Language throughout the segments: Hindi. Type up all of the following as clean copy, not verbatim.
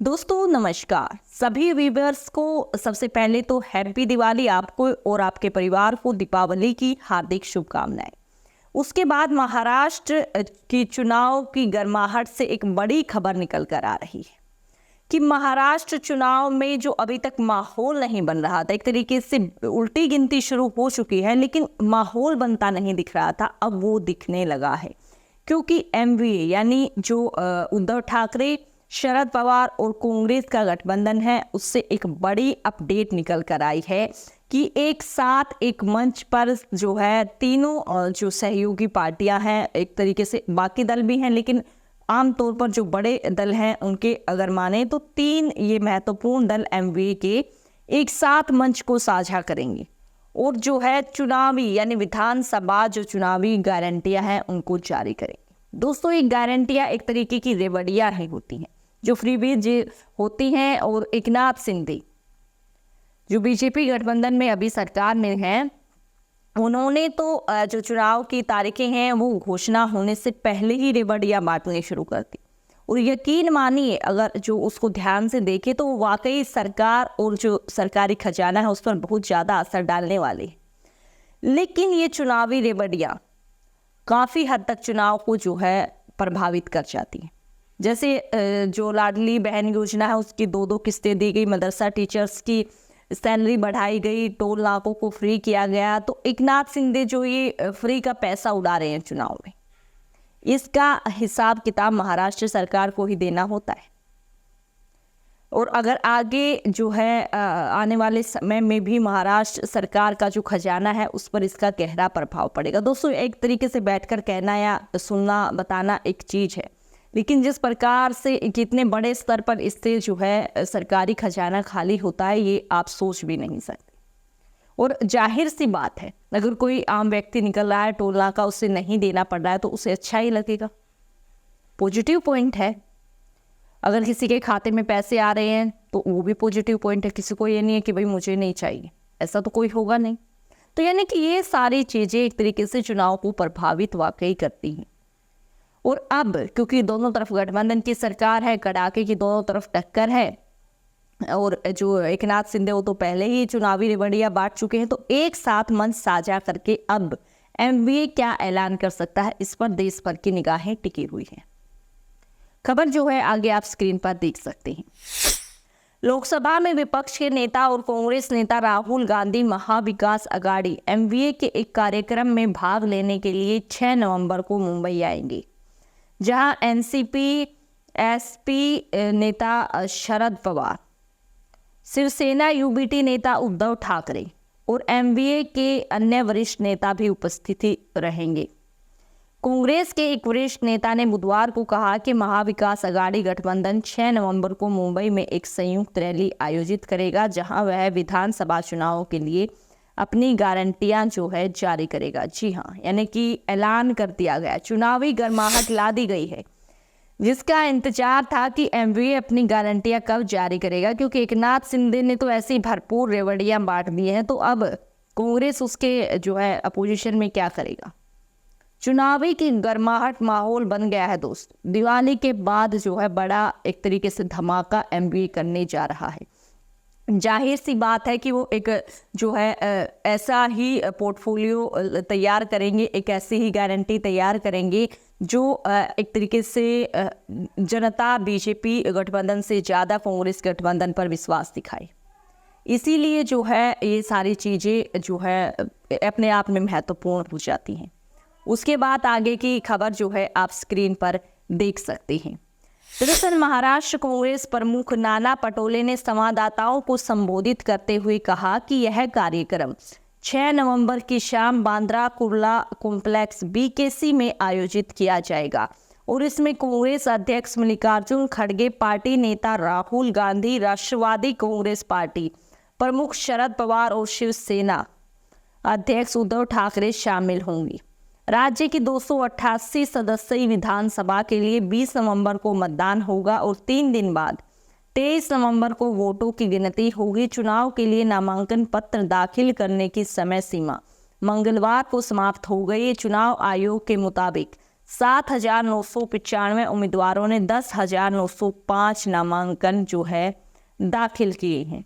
दोस्तों नमस्कार। सभी व्यूअर्स को सबसे पहले तो हैप्पी दिवाली आपको और आपके परिवार को दीपावली की हार्दिक शुभकामनाएं। उसके बाद महाराष्ट्र की चुनाव की गर्माहट से एक बड़ी खबर निकल कर आ रही है कि महाराष्ट्र चुनाव में जो अभी तक माहौल नहीं बन रहा था, एक तरीके से उल्टी गिनती शुरू हो चुकी है, लेकिन माहौल बनता नहीं दिख रहा था, अब वो दिखने लगा है। क्योंकि एमवीए यानी जो उद्धव ठाकरे, शरद पवार और कांग्रेस का गठबंधन है, उससे एक बड़ी अपडेट निकल कर आई है कि एक साथ एक मंच पर जो है तीनों जो सहयोगी पार्टियां हैं, एक तरीके से बाकी दल भी हैं, लेकिन आमतौर पर जो बड़े दल हैं उनके अगर माने तो तीन ये महत्वपूर्ण दल एमवीए के एक साथ मंच को साझा करेंगे और जो है चुनावी यानी विधानसभा जो चुनावी गारंटियां हैं उनको जारी करेंगे। दोस्तों, ये गारंटियां एक तरीके की रेवड़ियां ही होती हैं जो फ्रीबीज होती हैं, और एकनाथ शिंदे जो बीजेपी गठबंधन में अभी सरकार में हैं, उन्होंने तो जो चुनाव की तारीखें हैं वो घोषणा होने से पहले ही रेवड़ियां बांटनी शुरू कर दी। और यकीन मानिए, अगर जो उसको ध्यान से देखे तो वाकई सरकार और जो सरकारी खजाना है उस पर बहुत ज़्यादा असर डालने वाली है। लेकिन ये चुनावी रेवड़ियां काफ़ी हद तक चुनाव को जो है प्रभावित कर जाती हैं। जैसे जो लाडली बहन योजना है उसकी 2-2 किस्तें दी गई, मदरसा टीचर्स की सैलरी बढ़ाई गई, टोल नाकों को फ्री किया गया। तो एकनाथ शिंदे जो ये फ्री का पैसा उड़ा रहे हैं चुनाव में, इसका हिसाब किताब महाराष्ट्र सरकार को ही देना होता है। और अगर आगे जो है आने वाले समय में भी महाराष्ट्र सरकार का जो खजाना है उस पर इसका गहरा प्रभाव पड़ेगा। दोस्तों, एक तरीके से बैठकर कहना या सुनना बताना एक चीज़ है, लेकिन जिस प्रकार से कितने बड़े स्तर पर इससे जो है सरकारी खजाना खाली होता है, ये आप सोच भी नहीं सकते। और जाहिर सी बात है, अगर कोई आम व्यक्ति निकल रहा है टोल नाका उससे नहीं देना पड़ रहा है तो उसे अच्छा ही लगेगा, पॉजिटिव पॉइंट है। अगर किसी के खाते में पैसे आ रहे हैं तो वो भी पॉजिटिव पॉइंट है। किसी को ये नहीं है कि भाई मुझे नहीं चाहिए, ऐसा तो कोई होगा नहीं। तो यानी कि ये सारी चीज़ें एक तरीके से चुनाव को प्रभावित वाकई करती हैं। और अब क्योंकि दोनों तरफ गठबंधन की सरकार है, कड़ाके की दोनों तरफ टक्कर है, और जो एकनाथ शिंदे वो तो पहले ही चुनावी रेवड़ियां बांट चुके हैं, तो एक साथ मंच साझा करके अब एमवीए क्या ऐलान कर सकता है, इस पर देश भर की निगाहें टिकी हुई हैं। खबर जो है आगे आप स्क्रीन पर देख सकते हैं। लोकसभा में विपक्ष के नेता और कांग्रेस नेता राहुल गांधी महाविकास अघाड़ी एमवीए के एक कार्यक्रम में भाग लेने के लिए 6 नवंबर को मुंबई आएंगे, जहां एनसीपी एसपी नेता शरद पवार, शिवसेना यूबीटी नेता उद्धव ठाकरे और एमवीए के अन्य वरिष्ठ नेता भी उपस्थित रहेंगे। कांग्रेस के एक वरिष्ठ नेता ने बुधवार को कहा कि महाविकास अघाड़ी गठबंधन 6 नवंबर को मुंबई में एक संयुक्त रैली आयोजित करेगा, जहां वह विधानसभा चुनाव के लिए अपनी गारंटियां जो है जारी करेगा। जी हाँ, यानी कि ऐलान कर दिया गया, चुनावी गर्माहट ला दी गई है, जिसका इंतजार था कि एमवीए अपनी गारंटियां कब जारी करेगा। क्योंकि एकनाथ शिंदे ने तो ऐसी भरपूर रेवड़ियां बांट दी हैं, तो अब कांग्रेस उसके जो है अपोजिशन में क्या करेगा। चुनावी की गर्माहट माहौल बन गया है दोस्त। दिवाली के बाद जो है बड़ा एक तरीके से धमाका एमवीए करने जा रहा है। जाहिर सी बात है कि वो एक जो है ऐसा ही पोर्टफोलियो तैयार करेंगे, एक ऐसी ही गारंटी तैयार करेंगे जो एक तरीके से जनता बीजेपी गठबंधन से ज़्यादा कांग्रेस गठबंधन पर विश्वास दिखाए। इसीलिए जो है ये सारी चीज़ें जो है अपने आप में महत्वपूर्ण हो जाती हैं। उसके बाद आगे की खबर जो है आप स्क्रीन पर देख सकते हैं। दरअसल महाराष्ट्र कांग्रेस प्रमुख नाना पटोले ने संवाददाताओं को संबोधित करते हुए कहा कि यह कार्यक्रम 6 नवंबर की शाम बांद्रा कुर्ला कॉम्प्लेक्स बीकेसी में आयोजित किया जाएगा और इसमें कांग्रेस अध्यक्ष मल्लिकार्जुन खड़गे, पार्टी नेता राहुल गांधी, राष्ट्रवादी कांग्रेस पार्टी प्रमुख शरद पवार और शिवसेना अध्यक्ष उद्धव ठाकरे शामिल होंगे। राज्य की 288 सदस्यीय विधानसभा के लिए 20 नवंबर को मतदान होगा और 3 दिन बाद 23 नवंबर को वोटों की गिनती होगी। चुनाव के लिए नामांकन पत्र दाखिल करने की समय सीमा मंगलवार को समाप्त हो गई। चुनाव आयोग के मुताबिक 7,995 उम्मीदवारों ने 10,905 नामांकन जो है दाखिल किए हैं।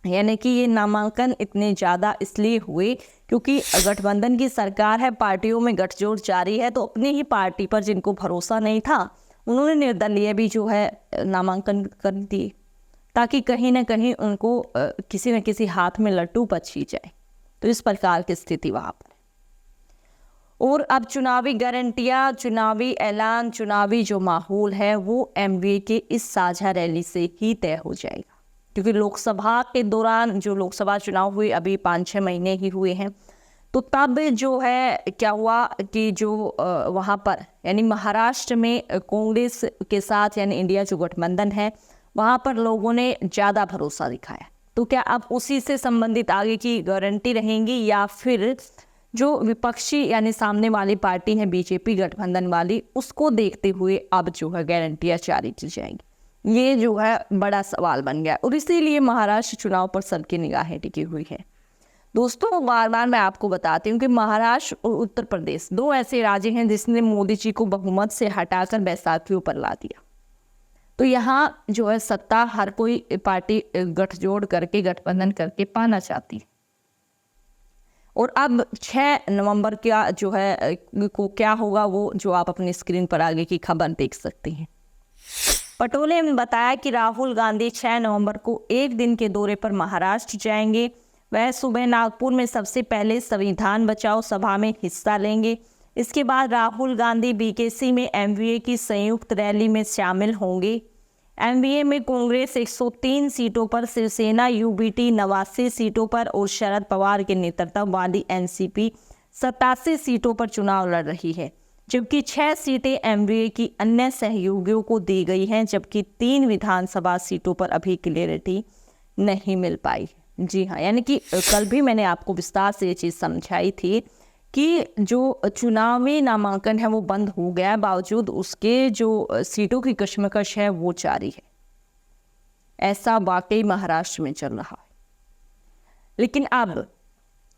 यानी कि ये नामांकन इतने ज़्यादा इसलिए हुए क्योंकि गठबंधन की सरकार है, पार्टियों में गठजोड़ जारी है, तो अपनी ही पार्टी पर जिनको भरोसा नहीं था उन्होंने निर्दलीय भी जो है नामांकन कर दिए, ताकि कहीं ना कहीं उनको किसी न किसी हाथ में लट्टू पची जाए। तो इस प्रकार की स्थिति वहाँ पर। और अब चुनावी गारंटियाँ, चुनावी ऐलान, चुनावी जो माहौल है वो एमवीए के इस साझा रैली से ही तय हो जाएगा, क्योंकि लोकसभा के दौरान जो लोकसभा चुनाव हुए अभी 5-6 महीने ही हुए हैं, तो तब जो है क्या हुआ कि जो वहाँ पर यानी महाराष्ट्र में कांग्रेस के साथ यानी इंडिया जो गठबंधन है वहाँ पर लोगों ने ज़्यादा भरोसा दिखाया। तो क्या अब उसी से संबंधित आगे की गारंटी रहेंगी या फिर जो विपक्षी यानी सामने वाली पार्टी है बीजेपी गठबंधन वाली, उसको देखते हुए अब जो है गारंटियाँ जारी की जाएंगी? ये जो है बड़ा सवाल बन गया और इसीलिए महाराष्ट्र चुनाव पर सबकी निगाहें टिकी हुई है। दोस्तों, बार बार मैं आपको बताती हूँ कि महाराष्ट्र और उत्तर प्रदेश 2 ऐसे राज्य हैं जिसने मोदी जी को बहुमत से हटाकर बैसाखियों पर ला दिया। तो यहाँ जो है सत्ता हर कोई पार्टी गठजोड़ करके, गठबंधन करके पाना चाहती है। और अब 6 नवंबर का जो है को क्या होगा वो जो आप अपनी स्क्रीन पर आगे की खबर देख सकते हैं। पटोले ने बताया कि राहुल गांधी 6 नवंबर को एक दिन के दौरे पर महाराष्ट्र जाएंगे। वह सुबह नागपुर में सबसे पहले संविधान बचाओ सभा में हिस्सा लेंगे। इसके बाद राहुल गांधी बीकेसी में एमवीए की संयुक्त रैली में शामिल होंगे। एमवीए में कांग्रेस 103 सीटों पर, शिवसेना यूबीटी 89 सीटों पर और शरद पवार के नेतृत्व वाली एनसीपी 87 सीटों पर चुनाव लड़ रही है, जबकि 6 सीटें एमवीए की अन्य सहयोगियों को दी गई हैं, जबकि 3 विधानसभा सीटों पर अभी क्लियरिटी नहीं मिल पाई। जी हाँ, यानी कि कल भी मैंने आपको विस्तार से ये चीज़ समझाई थी कि जो चुनावी नामांकन है वो बंद हो गया, बावजूद उसके जो सीटों की कशमकश है वो जारी है। ऐसा वाकई महाराष्ट्र में चल रहा है। लेकिन अब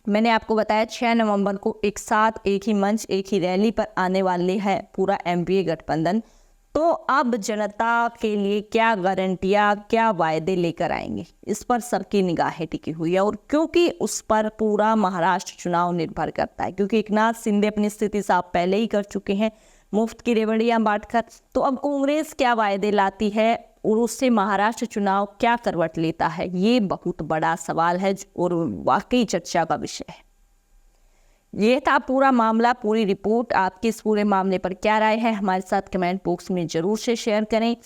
मैंने आपको बताया 6 नवंबर को एक साथ एक ही मंच, एक ही रैली पर आने वाले है पूरा एमवीए गठबंधन। तो अब जनता के लिए क्या गारंटियाँ, क्या वायदे लेकर आएंगे, इस पर सबकी निगाहें टिकी हुई है। और क्योंकि उस पर पूरा महाराष्ट्र चुनाव निर्भर करता है, क्योंकि एकनाथ शिंदे अपनी स्थिति साफ पहले ही कर चुके हैं मुफ्त की रेवड़ियाँ बांटकर। तो अब कांग्रेस क्या वायदे लाती है और उससे महाराष्ट्र चुनाव क्या करवट लेता है, ये बहुत बड़ा सवाल है और वाकई चर्चा का विषय है। ये था पूरा मामला, पूरी रिपोर्ट। आपकी इस पूरे मामले पर क्या राय है हमारे साथ कमेंट बॉक्स में जरूर से शेयर करें।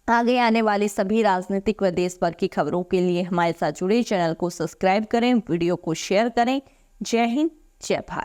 आगे आने वाली सभी राजनीतिक व देश भर की खबरों के लिए हमारे साथ जुड़े चैनल को सब्सक्राइब करें, वीडियो को शेयर करें। जय हिंद, जय भारत।